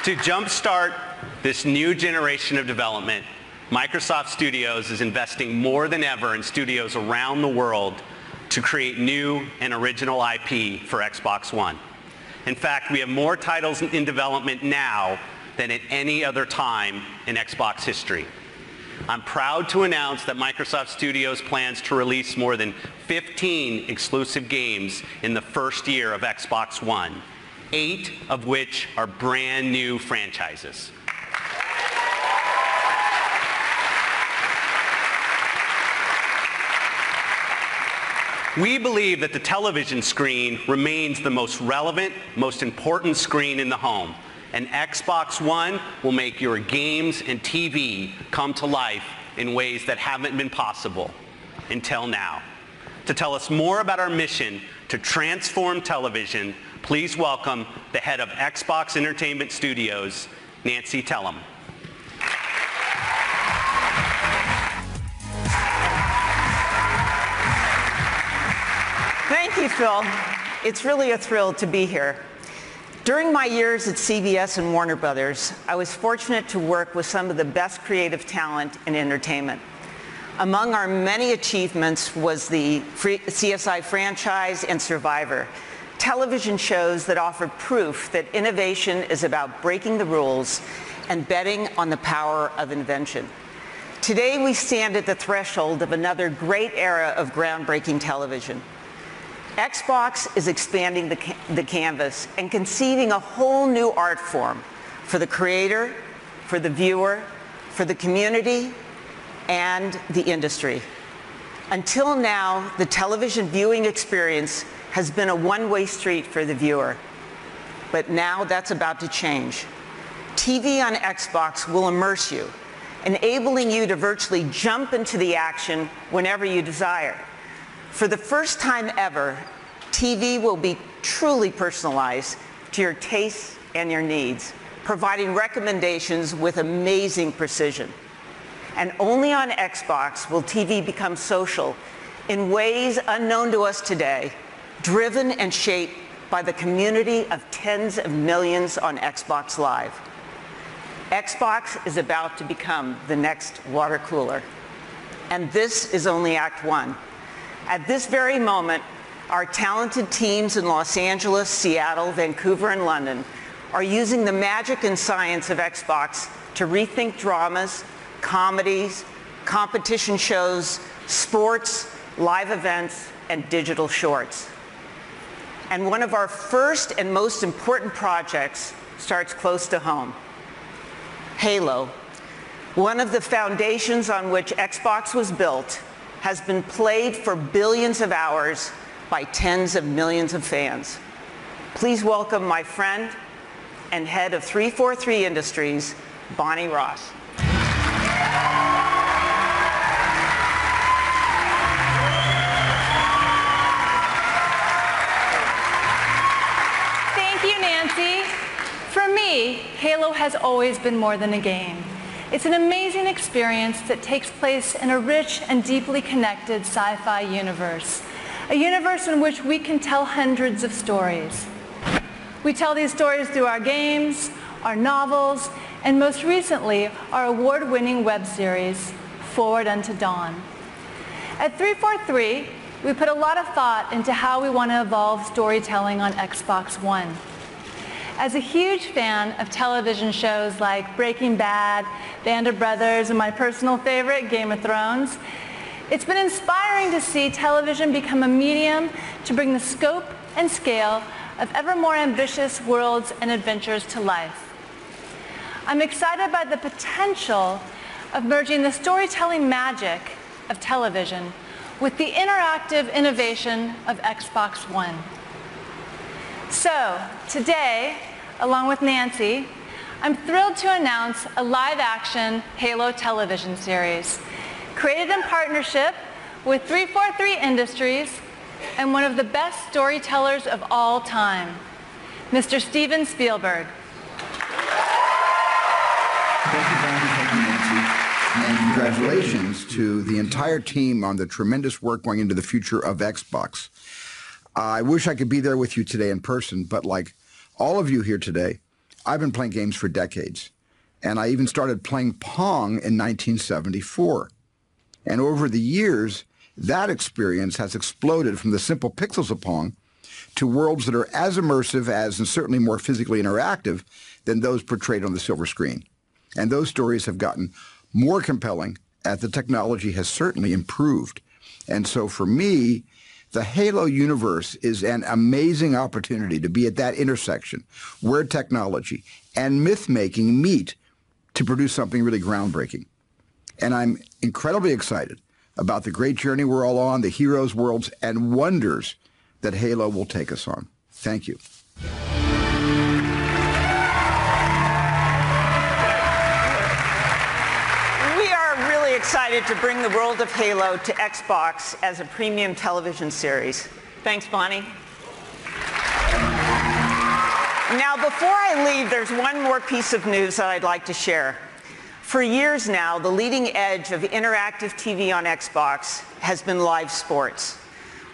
To jumpstart this new generation of development, Microsoft Studios is investing more than ever in studios around the world to create new and original IP for Xbox One. In fact, we have more titles in development now than at any other time in Xbox history. I'm proud to announce that Microsoft Studios plans to release more than 15 exclusive games in the first year of Xbox One, 8 of which are brand new franchises. We believe that the television screen remains the most relevant, most important screen in the home, and Xbox One will make your games and TV come to life in ways that haven't been possible until now. To tell us more about our mission to transform television, please welcome the head of Xbox Entertainment Studios, Nancy Tellem. Thank you, Phil. It's really a thrill to be here. During my years at CBS and Warner Brothers, I was fortunate to work with some of the best creative talent in entertainment. Among our many achievements was the CSI franchise and Survivor, television shows that offer proof that innovation is about breaking the rules and betting on the power of invention. Today, we stand at the threshold of another great era of groundbreaking television. Xbox is expanding the canvas and conceiving a whole new art form for the creator, for the viewer, for the community, and the industry. Until now, the television viewing experience has been a one-way street for the viewer. But now that's about to change. TV on Xbox will immerse you, enabling you to virtually jump into the action whenever you desire. For the first time ever, TV will be truly personalized to your tastes and your needs, providing recommendations with amazing precision. And only on Xbox will TV become social in ways unknown to us today, driven and shaped by the community of tens of millions on Xbox Live. Xbox is about to become the next water cooler. And this is only Act 1. At this very moment, our talented teams in Los Angeles, Seattle, Vancouver, and London are using the magic and science of Xbox to rethink dramas, comedies, competition shows, sports, live events, and digital shorts. And one of our first and most important projects starts close to home. Halo, one of the foundations on which Xbox was built, has been played for billions of hours by tens of millions of fans. Please welcome my friend and head of 343 Industries, Bonnie Ross. Nancy. For me, Halo has always been more than a game. It's an amazing experience that takes place in a rich and deeply connected sci-fi universe, a universe in which we can tell hundreds of stories. We tell these stories through our games, our novels, and most recently, our award-winning web series, Forward Unto Dawn. At 343, we put a lot of thought into how we want to evolve storytelling on Xbox One. As a huge fan of television shows like Breaking Bad, Band of Brothers, and my personal favorite, Game of Thrones, it's been inspiring to see television become a medium to bring the scope and scale of ever more ambitious worlds and adventures to life. I'm excited by the potential of merging the storytelling magic of television with the interactive innovation of Xbox One. So, today, along with Nancy, I'm thrilled to announce a live-action Halo television series, created in partnership with 343 Industries and one of the best storytellers of all time, Mr. Steven Spielberg. Thank you, Bonnie. Thank you, Nancy. And congratulations to the entire team on the tremendous work going into the future of Xbox. I wish I could be there with you today in person, but like all of you here today, I've been playing games for decades. And I even started playing Pong in 1974. And over the years, that experience has exploded from the simple pixels of Pong to worlds that are as immersive as and certainly more physically interactive than those portrayed on the silver screen. And those stories have gotten more compelling as the technology has certainly improved. And so for me, the Halo universe is an amazing opportunity to be at that intersection where technology and myth-making meet to produce something really groundbreaking. And I'm incredibly excited about the great journey we're all on, the heroes, worlds, and wonders that Halo will take us on. Thank you. We are really excited to bring the world of Halo to Xbox as a premium television series. Thanks, Bonnie. Now, before I leave, there's one more piece of news that I'd like to share. For years now, the leading edge of interactive TV on Xbox has been live sports.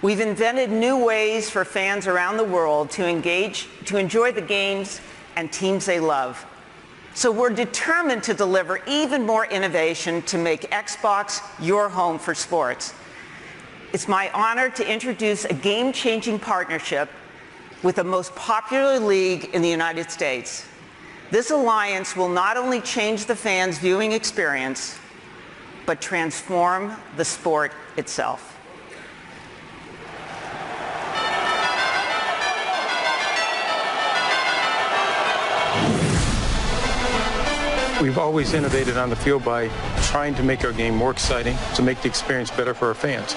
We've invented new ways for fans around the world to enjoy the games and teams they love. So we're determined to deliver even more innovation to make Xbox your home for sports. It's my honor to introduce a game-changing partnership with the most popular league in the United States. This alliance will not only change the fans' viewing experience, but transform the sport itself. We've always innovated on the field by trying to make our game more exciting, to make the experience better for our fans.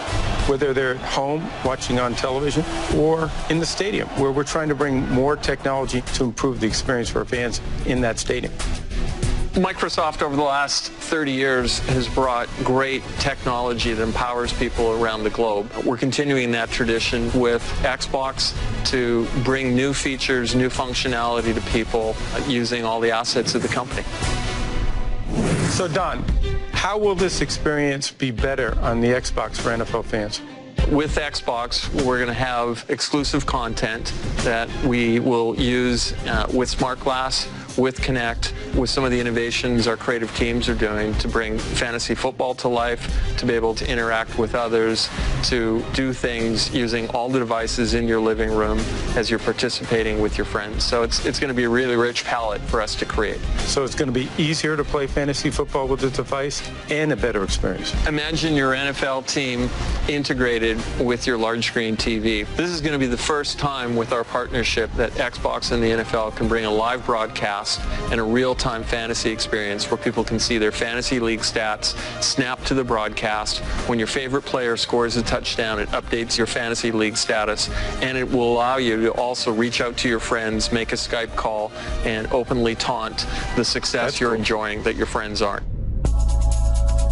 Whether they're at home watching on television or in the stadium, where we're trying to bring more technology to improve the experience for our fans in that stadium. Microsoft over the last 30 years has brought great technology that empowers people around the globe. We're continuing that tradition with Xbox to bring new features, new functionality to people using all the assets of the company. So Don, how will this experience be better on the Xbox for NFL fans? With Xbox, we're going to have exclusive content that we will use with Smart Glass, with Kinect, with some of the innovations our creative teams are doing to bring fantasy football to life, to be able to interact with others, to do things using all the devices in your living room as you're participating with your friends. So it's going to be a really rich palette for us to create. So it's going to be easier to play fantasy football with the device and a better experience. Imagine your NFL team integrated with your large screen TV. This is going to be the first time with our partnership that Xbox and the NFL can bring a live broadcast and a real-time fantasy experience where people can see their fantasy league stats snap to the broadcast. When your favorite player scores a touchdown, it updates your fantasy league status, and it will allow you to also reach out to your friends, make a Skype call, and openly taunt the success you're enjoying that your friends aren't.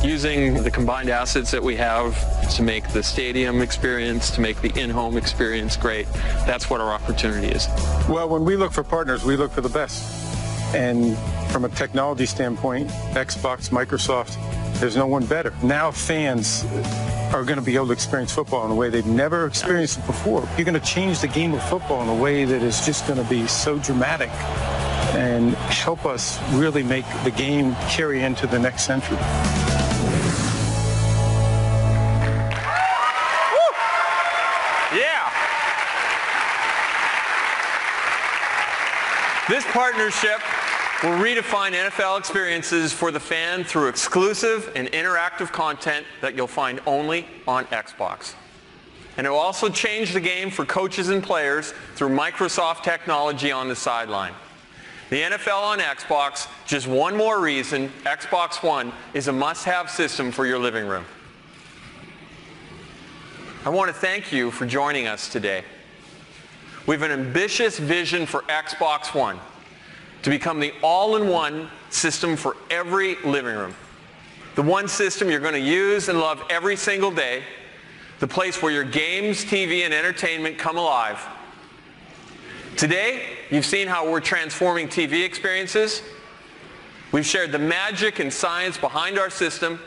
Using the combined assets that we have to make the stadium experience, to make the in-home experience great, that's what our opportunity is. Well, when we look for partners, we look for the best. And from a technology standpoint, Xbox, Microsoft, there's no one better. Now fans are going to be able to experience football in a way they've never experienced it before. You're going to change the game of football in a way that is just going to be so dramatic and help us really make the game carry into the next century. This partnership will redefine NFL experiences for the fan through exclusive and interactive content that you'll find only on Xbox. And it will also change the game for coaches and players through Microsoft technology on the sideline. The NFL on Xbox, just one more reason Xbox One is a must-have system for your living room. I want to thank you for joining us today. We have an ambitious vision for Xbox One to become the all-in-one system for every living room. The one system you're going to use and love every single day, the place where your games, TV, and entertainment come alive. Today, you've seen how we're transforming TV experiences. We've shared the magic and science behind our system,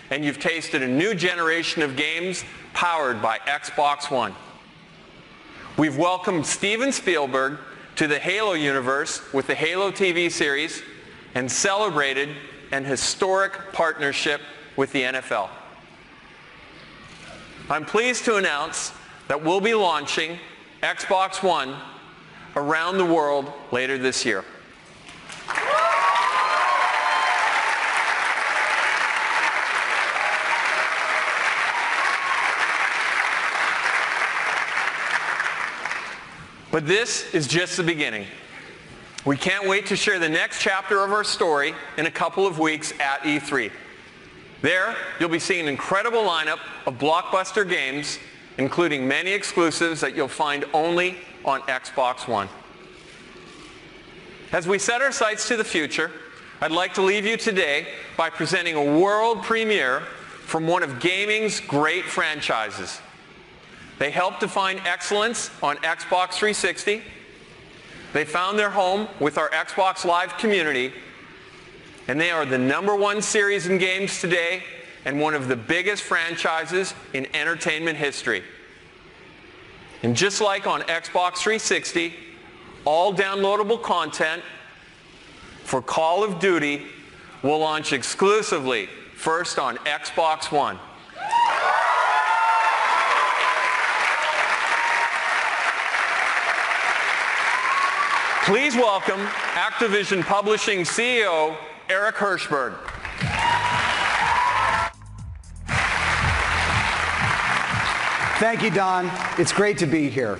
and you've tasted a new generation of games powered by Xbox One. We've welcomed Steven Spielberg to the Halo universe with the Halo TV series and celebrated an historic partnership with the NFL. I'm pleased to announce that we'll be launching Xbox One around the world later this year. But this is just the beginning. We can't wait to share the next chapter of our story in a couple of weeks at E3. There, you'll be seeing an incredible lineup of blockbuster games, including many exclusives that you'll find only on Xbox One. As we set our sights to the future, I'd like to leave you today by presenting a world premiere from one of gaming's great franchises. They helped define excellence on Xbox 360. They found their home with our Xbox Live community, and they are the #1 series in games today and one of the biggest franchises in entertainment history. And just like on Xbox 360, all downloadable content for Call of Duty will launch exclusively first on Xbox One. Please welcome Activision Publishing CEO Eric Hirshberg. Thank you, Don. It's great to be here.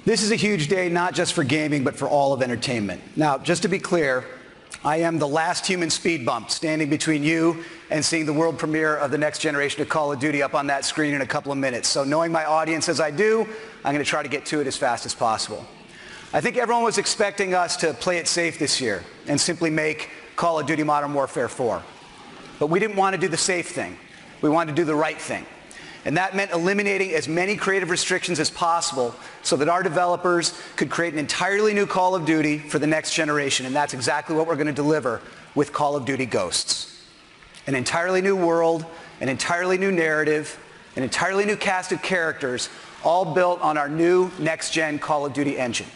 This is a huge day, not just for gaming, but for all of entertainment. Now, just to be clear, I am the last human speed bump standing between you and seeing the world premiere of the next generation of Call of Duty up on that screen in a couple of minutes. So knowing my audience as I do, I'm going to try to get to it as fast as possible. I think everyone was expecting us to play it safe this year and simply make Call of Duty Modern Warfare 4. But we didn't want to do the safe thing. We wanted to do the right thing. And that meant eliminating as many creative restrictions as possible so that our developers could create an entirely new Call of Duty for the next generation. And that's exactly what we're going to deliver with Call of Duty Ghosts. An entirely new world, an entirely new narrative, an entirely new cast of characters, all built on our new next-gen Call of Duty engine.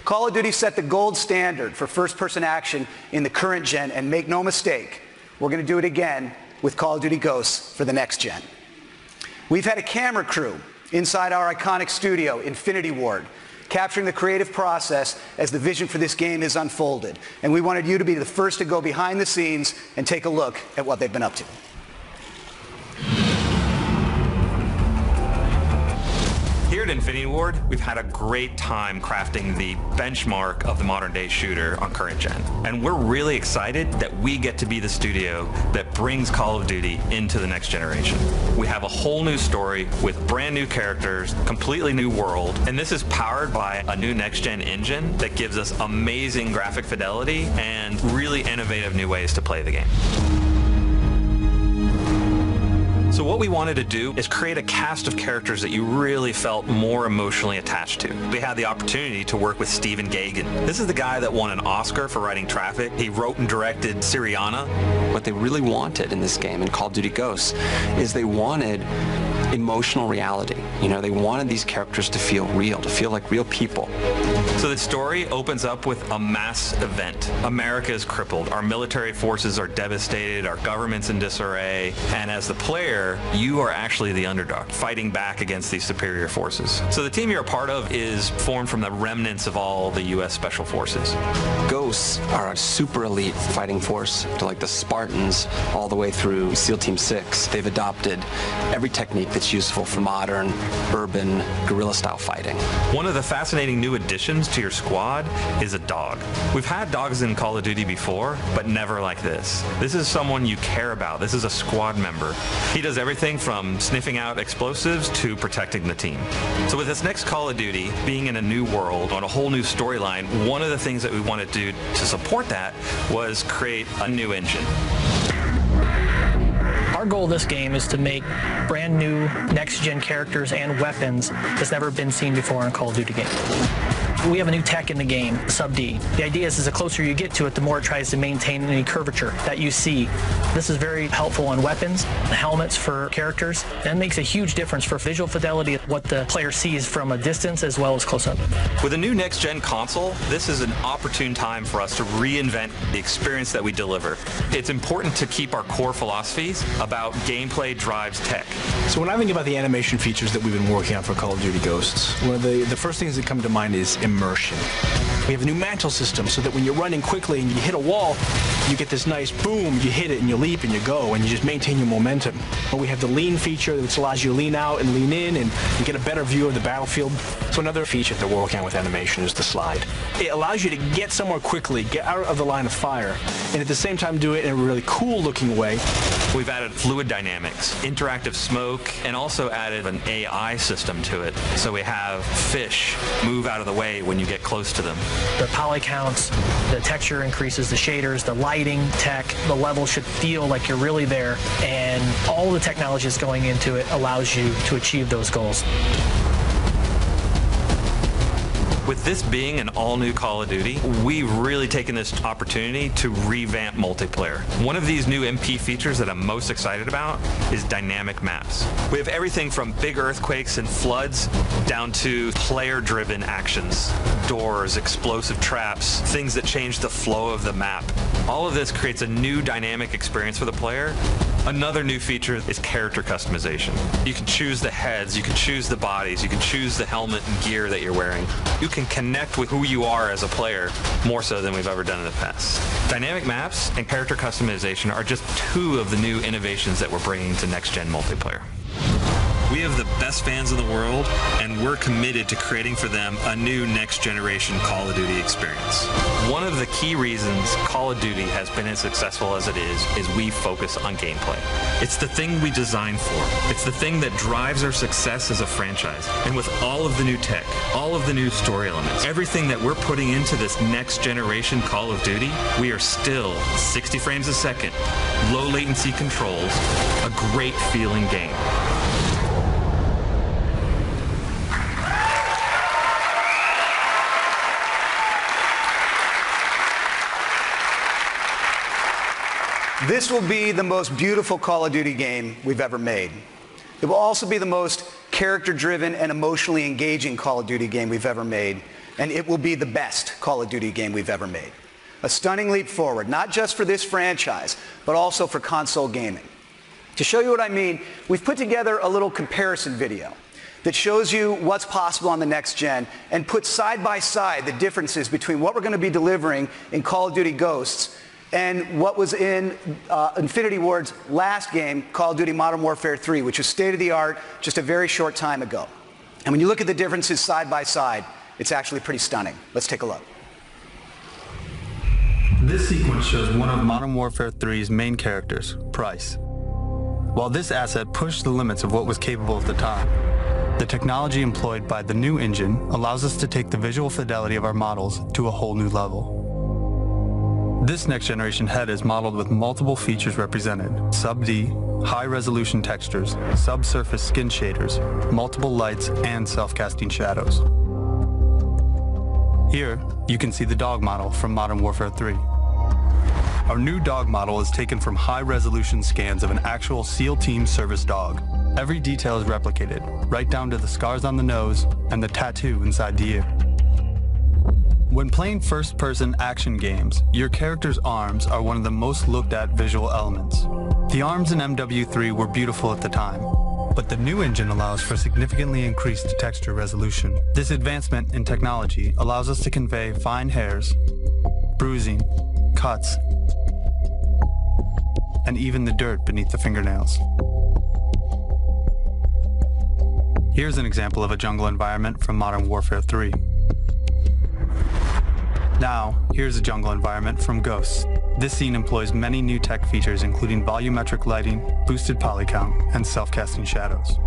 Call of Duty set the gold standard for first-person action in the current gen, and make no mistake, we're going to do it again with Call of Duty Ghosts for the next gen. We've had a camera crew inside our iconic studio, Infinity Ward, capturing the creative process as the vision for this game is unfolded. And we wanted you to be the first to go behind the scenes and take a look at what they've been up to. Here at Infinity Ward, we've had a great time crafting the benchmark of the modern day shooter on current gen. And we're really excited that we get to be the studio that brings Call of Duty into the next generation. We have a whole new story with brand new characters, completely new world, and this is powered by a new next gen engine that gives us amazing graphic fidelity and really innovative new ways to play the game. So what we wanted to do is create a cast of characters that you really felt more emotionally attached to. We had the opportunity to work with Stephen Gaghan. This is the guy that won an Oscar for writing Traffic. He wrote and directed Syriana. What they really wanted in this game, in Call of Duty Ghosts, is they wanted emotional reality. You know, they wanted these characters to feel real, to feel like real people. So the story opens up with a mass event. America is crippled. Our military forces are devastated. Our government's in disarray. And as the player, you are actually the underdog, fighting back against these superior forces. So the team you're a part of is formed from the remnants of all the U.S. Special Forces. Ghosts are a super elite fighting force, to like the Spartans all the way through SEAL Team 6. They've adopted every technique that's useful for modern, urban, guerrilla-style fighting. One of the fascinating new additions to your squad is a dog. We've had dogs in Call of Duty before, but never like this. This is someone you care about. This is a squad member. He does everything from sniffing out explosives to protecting the team. So with this next Call of Duty, being in a new world, on a whole new storyline, one of the things that we wanted to do to support that was create a new engine. Our goal of this game is to make brand new next-gen characters and weapons that's never been seen before in a Call of Duty game. We have a new tech in the game, Sub-D. The idea is the closer you get to it, the more it tries to maintain any curvature that you see. This is very helpful on weapons, the helmets for characters, and it makes a huge difference for visual fidelity, what the player sees from a distance as well as close-up. With a new next-gen console, this is an opportune time for us to reinvent the experience that we deliver. It's important to keep our core philosophies about gameplay drives tech. So when I think about the animation features that we've been working on for Call of Duty Ghosts, one of the first things that come to mind is immersion. We have a new mantle system so that when you're running quickly and you hit a wall, you get this nice boom, you hit it and you leap and you go and you just maintain your momentum. But we have the lean feature which allows you to lean out and lean in and you get a better view of the battlefield. So another feature that we're working on with animation is the slide. It allows you to get somewhere quickly, get out of the line of fire, and at the same time do it in a really cool looking way. We've added fluid dynamics, interactive smoke, and also added an AI system to it. So we have fish move out of the way when you get close to them. The poly counts, the texture increases, the shaders, the lighting, tech, the level should feel like you're really there, and all the technology that's going into it allows you to achieve those goals. With this being an all-new Call of Duty, we've really taken this opportunity to revamp multiplayer. One of these new MP features that I'm most excited about is dynamic maps. We have everything from big earthquakes and floods down to player-driven actions, doors, explosive traps, things that change the flow of the map. All of this creates a new dynamic experience for the player. Another new feature is character customization. You can choose the heads, you can choose the bodies, you can choose the helmet and gear that you're wearing. You can connect with who you are as a player more so than we've ever done in the past. Dynamic maps and character customization are just two of the new innovations that we're bringing to next-gen multiplayer. We have the best fans in the world, and we're committed to creating for them a new next-generation Call of Duty experience. One of the key reasons Call of Duty has been as successful as it is we focus on gameplay. It's the thing we designed for. It's the thing that drives our success as a franchise. And with all of the new tech, all of the new story elements, everything that we're putting into this next-generation Call of Duty, we are still 60 frames a second, low latency controls, a great feeling game. This will be the most beautiful Call of Duty game we've ever made. It will also be the most character-driven and emotionally engaging Call of Duty game we've ever made, and it will be the best Call of Duty game we've ever made. A stunning leap forward, not just for this franchise, but also for console gaming. To show you what I mean, we've put together a little comparison video that shows you what's possible on the next gen and put side by side the differences between what we're going to be delivering in Call of Duty Ghosts and what was in Infinity Ward's last game, Call of Duty Modern Warfare 3, which was state-of-the-art just a very short time ago. And when you look at the differences side by side, it's actually pretty stunning. Let's take a look. This sequence shows one of Modern Warfare 3's main characters, Price. While this asset pushed the limits of what was capable at the time, the technology employed by the new engine allows us to take the visual fidelity of our models to a whole new level. This next-generation head is modeled with multiple features represented: Sub-D, high-resolution textures, subsurface skin shaders, multiple lights, and self-casting shadows. Here, you can see the dog model from Modern Warfare 3. Our new dog model is taken from high-resolution scans of an actual SEAL Team service dog. Every detail is replicated, right down to the scars on the nose and the tattoo inside the ear. When playing first-person action games, your character's arms are one of the most looked at visual elements. The arms in MW3 were beautiful at the time, but the new engine allows for significantly increased texture resolution. This advancement in technology allows us to convey fine hairs, bruising, cuts, and even the dirt beneath the fingernails. Here's an example of a jungle environment from Modern Warfare 3. Now, here's a jungle environment from Ghosts. This scene employs many new tech features including volumetric lighting, boosted poly count, and self-casting shadows.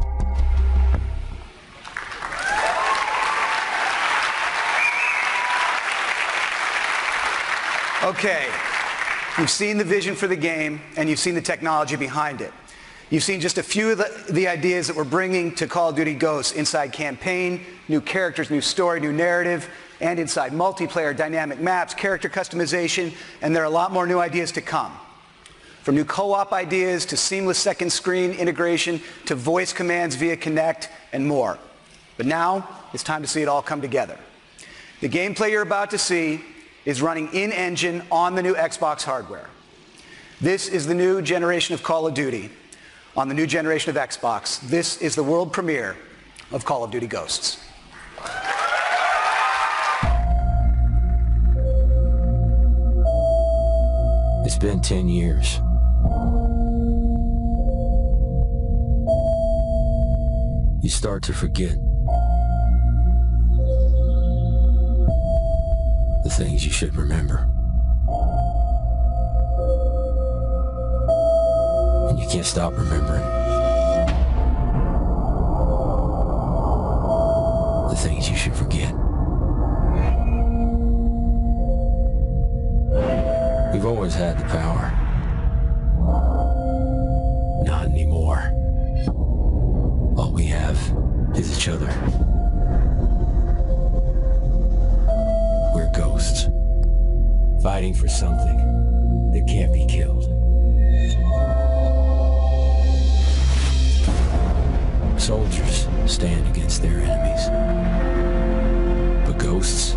Okay, you've seen the vision for the game, and you've seen the technology behind it. You've seen just a few of the ideas that we're bringing to Call of Duty Ghosts inside campaign, new characters, new story, new narrative, and inside multiplayer, dynamic maps, character customization, and there are a lot more new ideas to come. From new co-op ideas to seamless second screen integration to voice commands via Kinect and more. But now, it's time to see it all come together. The gameplay you're about to see is running in-engine on the new Xbox hardware. This is the new generation of Call of Duty on the new generation of Xbox. This is the world premiere of Call of Duty Ghosts. It's been 10 years. You start to forget the things you should remember. And you can't stop remembering the things you should forget. We've always had the power. Not anymore. All we have is each other. We're ghosts, fighting for something that can't be killed. Soldiers stand against their enemies, but ghosts